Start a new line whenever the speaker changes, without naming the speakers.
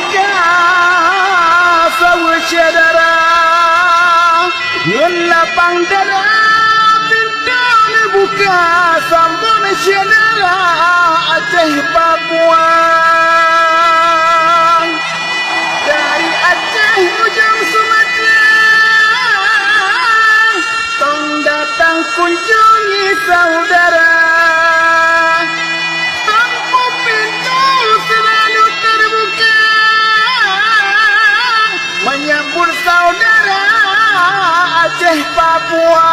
tiga sawi cedera Yun lapang dada pintu ni buka sambung cedera Aceh Papua dari Aceh ujung Sumatera tong datang kunjungi saudara Tampu pintu selalu terbuka menyambut saudara Aceh Papua